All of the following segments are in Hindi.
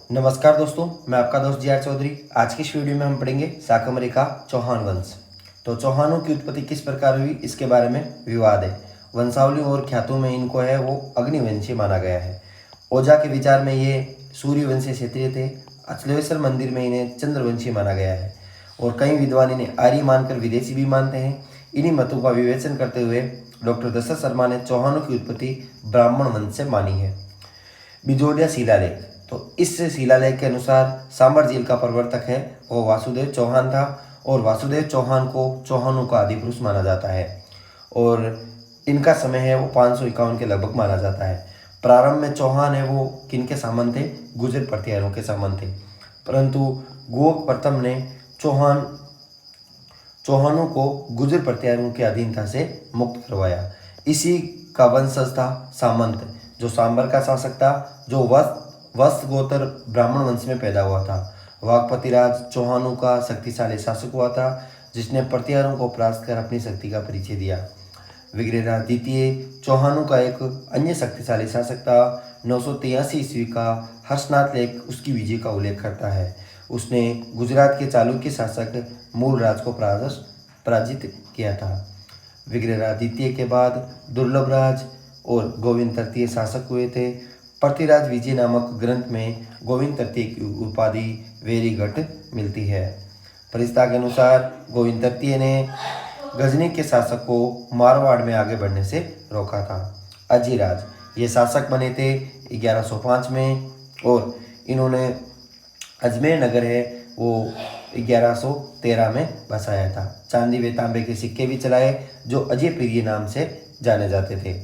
नमस्कार दोस्तों, मैं आपका दोस्त जी आर चौधरी। आज की इस वीडियो में हम पढ़ेंगे शाकंभरी का चौहान वंश। तो चौहानों की उत्पत्ति किस प्रकार हुई, इसके बारे में विवाद है। वंशावली और ख्यातों में इनको है वो अग्निवंशी माना गया है। ओझा के विचार में ये सूर्यवंशी क्षत्रिय थे। अचलेश्वर मंदिर में इन्हें चंद्रवंशी माना गया है और कई विद्वान इन्हें आर्य मानकर विदेशी भी मानते हैं। इन्हीं मतों का विवेचन करते हुए डॉक्टर दशरथ शर्मा ने चौहानों की उत्पत्ति ब्राह्मण वंश से मानी है। बिजोलिया शिलालेख। तो इस शिलालेख के अनुसार सांबर झील का प्रवर्तक है वो वासुदेव चौहान था और वासुदेव चौहान को चौहानों का आदि पुरुष माना जाता है और इनका समय है वो 551 के लगभग माना जाता है। प्रारंभ में चौहान है वो किनके सामंत थे? गुर्जर प्रतिहारों के सामंत थे, परंतु गोक प्रथम ने चौहानों को गुर्जर प्रतिहारों की अधीनता से मुक्त करवाया। इसी का वंशज था सामंत, जो सांबर का शासक था, जो वत्स गोत्र ब्राह्मण वंश में पैदा हुआ था। वागपतिराज चौहानों का शक्तिशाली शासक हुआ था, जिसने प्रतिहारों को परास्त कर अपनी शक्ति का परिचय दिया। विग्रहराज द्वितीय चौहानों का एक अन्य शक्तिशाली शासक था। 983 ईस्वी का हर्षनाथ लेख उसकी विजय का उल्लेख करता है। उसने गुजरात के चालुक्य शासक मूलराज को पराजित किया था। विग्रहराज द्वितीय के बाद दुर्लभराज और गोविंद तृतीय शासक हुए थे। पृथ्वीराज विजय नामक ग्रंथ में गोविंद तृतीय की उपाधि वेरीघट मिलती है। परिस्था के अनुसार गोविंद तृतीय ने गजनी के शासक को मारवाड़ में आगे बढ़ने से रोका था। अजीराज ये शासक बने थे 1105 में और इन्होंने अजमेर नगर है वो 1113 में बसाया था। चांदी व तांबे के सिक्के भी चलाए जो अजय प्रिय नाम से जाने जाते थे।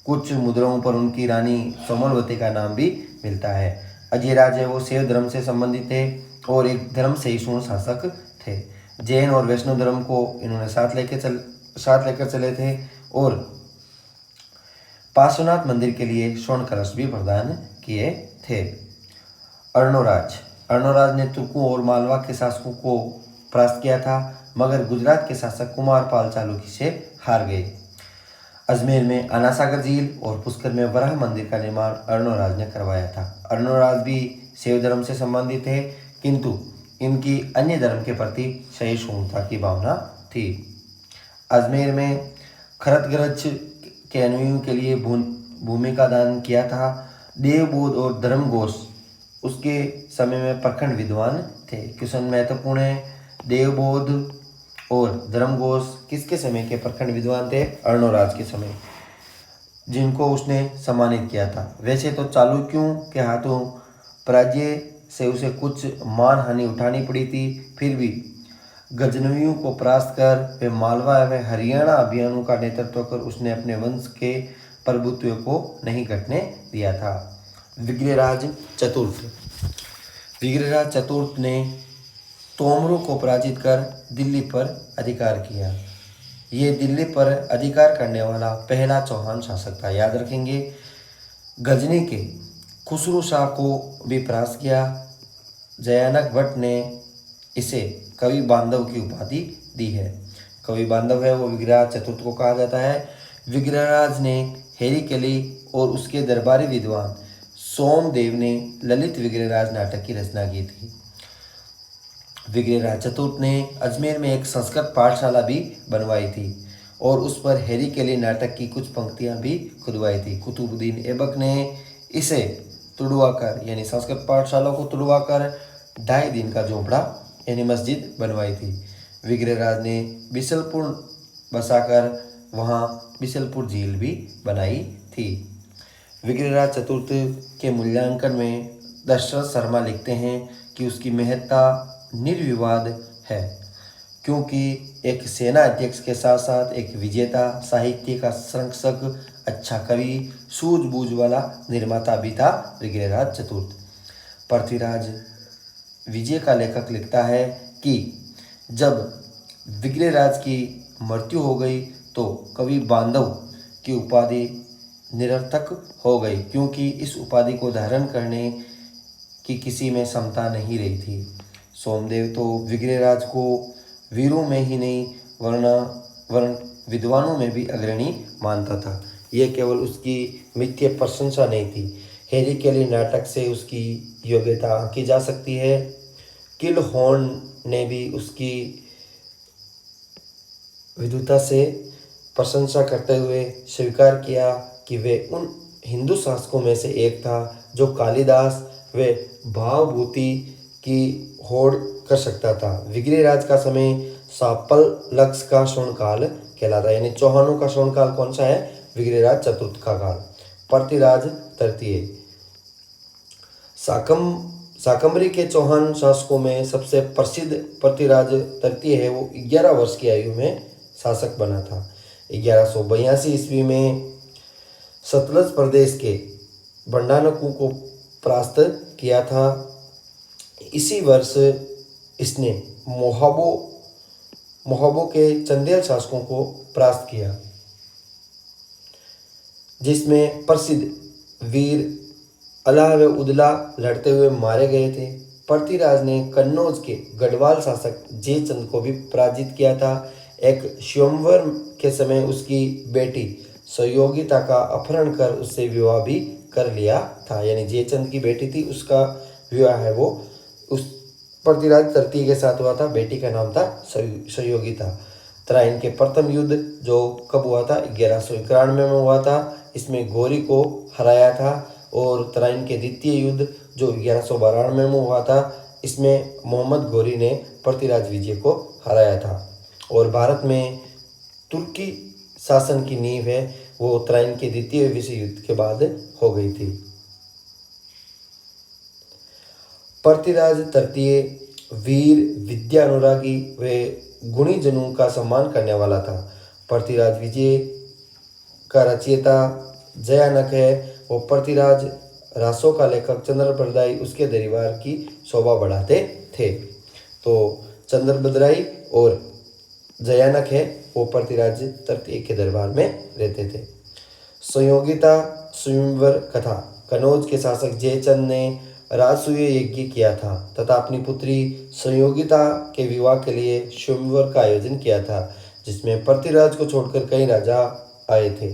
कुछ मुद्राओं पर उनकी रानी सोमलवती का नाम भी मिलता है। अजयराज है वो शैव धर्म से संबंधित थे और एक धर्म सहिष्णु शासक थे। जैन और वैष्णव धर्म को इन्होंने साथ लेकर चले थे और पार्श्वनाथ मंदिर के लिए स्वर्ण कलश भी प्रदान किए थे। अर्णोराज ने तुर्कों और मालवा के शासकों को परास्त किया था, मगर गुजरात के शासक कुमारपाल चालुक्य से हार गए। अजमेर में अनासागर झील और पुष्कर में वराह मंदिर का निर्माण अर्णोराज ने करवाया था। अर्णोराज भी शैव धर्म से संबंधित थे, किंतु इनकी अन्य धर्म के प्रति सहिष्णुता की भावना थी। अजमेर में खरतगरज के अनुयायियों के लिए भूमि का दान किया था। देवबोध और धर्मघोष उसके समय में प्रखंड विद्वान थे। क्वेश्चन महत्वपूर्ण है, देवबोध और धर्मघोष किसके समय के प्रखंड विद्वान थे? अर्णोराज के समय, जिनको उसने सम्मानित किया था। वैसे तो चालुक्यों के हाथों पराजय से उसे कुछ मान हानि उठानी पड़ी थी, फिर भी गजनवियों को परास्त कर वे मालवा व हरियाणा अभियानों का नेतृत्व कर उसने अपने वंश के प्रभुत्व को नहीं घटने दिया था। विग्रहराज चतुर्थ ने तोमरों को पराजित कर दिल्ली पर अधिकार किया। ये दिल्ली पर अधिकार करने वाला पहला चौहान शासक था। याद रखेंगे, गजनी के खुसरू शाह को भी परास्त किया। जयानक भट्ट ने इसे कवि बांधव की उपाधि दी है। कवि बांधव है वो विग्रहराज चतुर्थ को कहा जाता है। विग्रहराज ने हेरीकली और उसके दरबारी विद्वान सोमदेव ने ललित विग्रहराज नाटक की रचना की थी। विग्रहराज चतुर्थ ने अजमेर में एक संस्कृत पाठशाला भी बनवाई थी और उस पर हेरीकली नाटक की कुछ पंक्तियां भी खुदवाई थी। कुतुबुद्दीन ऐबक ने इसे तुड़वाकर यानी संस्कृत पाठशाला को तुड़वाकर 2.5 दिन का झोंपड़ा यानी मस्जिद बनवाई थी। विग्रहराज ने बिसलपुर बसाकर वहाँ बिसलपुर झील भी बनाई थी। विग्रहराज चतुर्थ के मूल्यांकन में दशरथ शर्मा लिखते हैं कि उसकी महत्ता निर्विवाद है, क्योंकि एक सेना अध्यक्ष के साथ साथ एक विजेता, साहित्य का संरक्षक, अच्छा कवि, सूझबूझ वाला निर्माता भी था विग्रहराज चतुर्थ। पृथ्वीराज विजय का लेखक लिखता है कि जब विग्रहराज की मृत्यु हो गई तो कवि बांधव की उपाधि निरर्थक हो गई, क्योंकि इस उपाधि को धारण करने की किसी में क्षमता नहीं रही थी। सोमदेव तो विग्रहराज को वीरों में ही नहीं वर्ण विद्वानों में भी अग्रणी मानता था। यह केवल उसकी मिथ्य प्रशंसा नहीं थी। हैरी केली नाटक से उसकी योग्यता आंकी जा सकती है। किल हॉर्न ने भी उसकी विद्वता से प्रशंसा करते हुए स्वीकार किया कि वे उन हिंदू शासकों में से एक था जो कालिदास व भावभूति की होड़ कर सकता था। विग्रहराज का समय सापल लक्ष्य का स्वर्णकाल कहलाता है। यानी चौहानों का स्वर्णकाल कौन सा है? विग्रहराज चतुर्थ का काल। पृथ्वीराज तृतीय। शाकंभरी के चौहान शासकों में सबसे प्रसिद्ध पृथ्वीराज तृतीय है। वो 11 वर्ष की आयु में शासक बना था। 1182 ईस्वी में सतलज प्रदेश के बंडानकू को परास्त किया था। इसी वर्ष इसने मोहाबो के चंदेल शासकों को परास्त किया, जिसमें प्रसिद्ध वीर अलाह व उदला लड़ते हुए मारे गए थे। पृथ्वीराज ने कन्नौज के गढ़वाल शासक जयचंद को भी पराजित किया था। एक स्वयंवर के समय उसकी बेटी सहयोगिता का अपहरण कर उससे विवाह भी कर लिया था। यानी जयचंद की बेटी थी, उसका विवाह है वो उस पृथ्वीराज तृतीय के साथ हुआ था। बेटी का नाम था सहयोगिता। तराइन के प्रथम युद्ध जो कब हुआ था? 1191 में हुआ था। इसमें घोरी को हराया था। और तराइन के द्वितीय युद्ध जो 1192 में हुआ था, इसमें मोहम्मद घोरी ने पृथ्वीराज विजय को हराया था। और भारत में तुर्की शासन की नींव है वो तराइन के द्वितीय विश्व युद्ध के बाद हो गई थी। पृथ्वीराज तृतीय वीर, विद्या अनुरागी व गुणी जनों का सम्मान करने वाला था। पृथ्वीराज विजय का रचयिता जयानक है। वो पृथ्वीराज रासों का लेखक चंद्रबरदाई उसके दरबार की शोभा बढ़ाते थे। तो चंद्रबरदाई और जयानक है वो पृथ्वीराज तृतीय के दरबार में रहते थे। संयोगिता स्वयंवर कथा। कनौज के शासक जयचंद ने राजसूय यज्ञ किया था तथा अपनी पुत्री संयोगिता के विवाह के लिए स्वयंवर का आयोजन किया था, जिसमें पृथ्वीराज को छोड़कर कई राजा आए थे।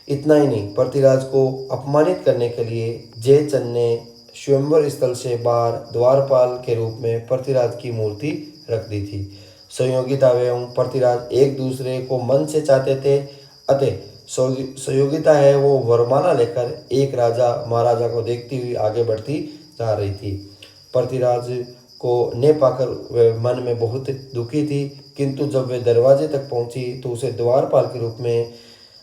इतना ही नहीं, पृथ्वीराज को अपमानित करने के लिए जयचंद ने स्वयंवर स्थल से बाहर द्वारपाल के रूप में पृथ्वीराज की मूर्ति रख दी थी। संयोगिता एवं पृथ्वीराज एक दूसरे को मन से चाहते थे, अतः संयोगिता है वो वरमाला लेकर एक राजा महाराजा को देखती हुई आगे बढ़ती जा रही थी। पृथ्वीराज को न पाकर वह मन में बहुत दुखी थी, किंतु जब वे दरवाजे तक पहुंची तो उसे द्वारपाल के रूप में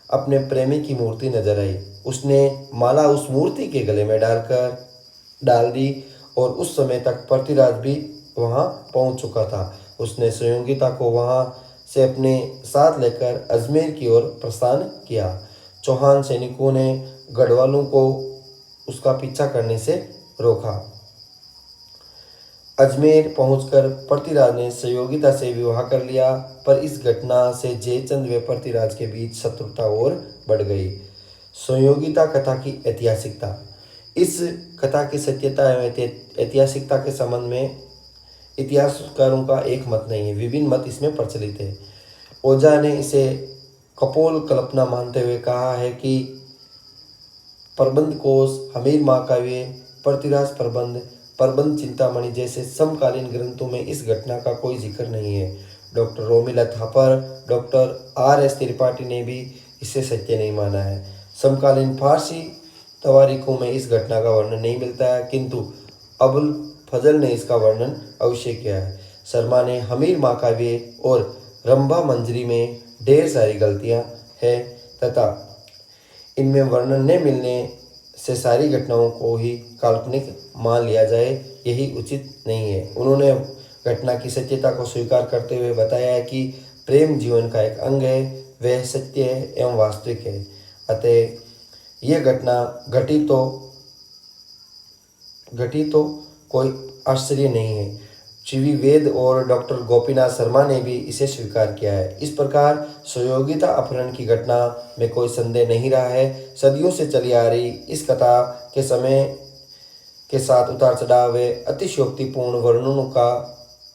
अपने प्रेमी की मूर्ति नजर आई। उसने माला उस मूर्ति के गले में डाल दी और उस समय तक पृथ्वीराज भी वहां पहुंच चुका था। उसने संयोगिता को वहां से अपने साथ लेकर अजमेर की ओर प्रस्थान किया। चौहान सैनिकों ने गढ़वालों को उसका पीछा करने से रोका। अजमेर पहुंचकर पृथ्वीराज ने संयोगिता से विवाह कर लिया, पर इस घटना से जयचंद व पृथ्वीराज के बीच शत्रुता और बढ़ गई। संयोगिता कथा की ऐतिहासिकता। इस कथा की सत्यता एवं ऐतिहासिकता के संबंध में इतिहासकारों का एक मत नहीं है, विभिन्न मत इसमें प्रचलित है। ओझा ने इसे कपोल कल्पना मानते हुए कहा है कि प्रबंध कोश, हमीर महाकाव्य, पृथ्वीराज प्रबंध चिंतामणि जैसे समकालीन ग्रंथों में इस घटना का कोई जिक्र नहीं है। Doctor Romila Thapar, doctor R.S. Tripathi ने भी इसे सत्य नहीं माना है। समकालीन फारसी तवारीखों में इस घटना का वर्णन नहीं मिलता है, किंतु अबुल फजल ने इसका वर्णन अवश्य किया है। शर्मा ने हमीर महाकाव्य और रंभा मंजरी में ढेर सारी गलतियां हैं तथा इनमें वर्णन न मिलने से सारी घटनाओं को ही काल्पनिक मान लिया जाए, यही उचित नहीं है। उन्होंने घटना की सत्यता को स्वीकार करते हुए बताया है कि प्रेम जीवन का एक अंग है, वह सत्य है एवं वास्तविक है, अतः यह घटना घटी तो कोई आश्चर्य नहीं है। श्री वेद और डॉक्टर गोपीनाथ शर्मा ने भी इसे स्वीकार किया है। इस प्रकार संयोगिता अपहरण की घटना में कोई संदेह नहीं रहा है। सदियों से चली आ रही इस कथा के समय के साथ उतार चढ़ाव व अतिशयोक्तिपूर्ण वर्णनों का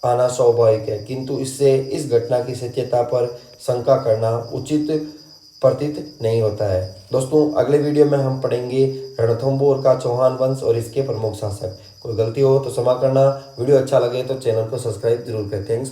आना स्वाभाविक है, किंतु इससे इस घटना की सत्यता पर शंका करना उचित प्रतीत नहीं होता है। दोस्तों अगले वीडियो में हम पढ़ेंगे रणथंभौर का चौहान वंश और इसके प्रमुख शासक। कोई गलती हो तो क्षमा करना। वीडियो अच्छा लगे तो चैनल को सब्सक्राइब जरूर करें। थैंक्स।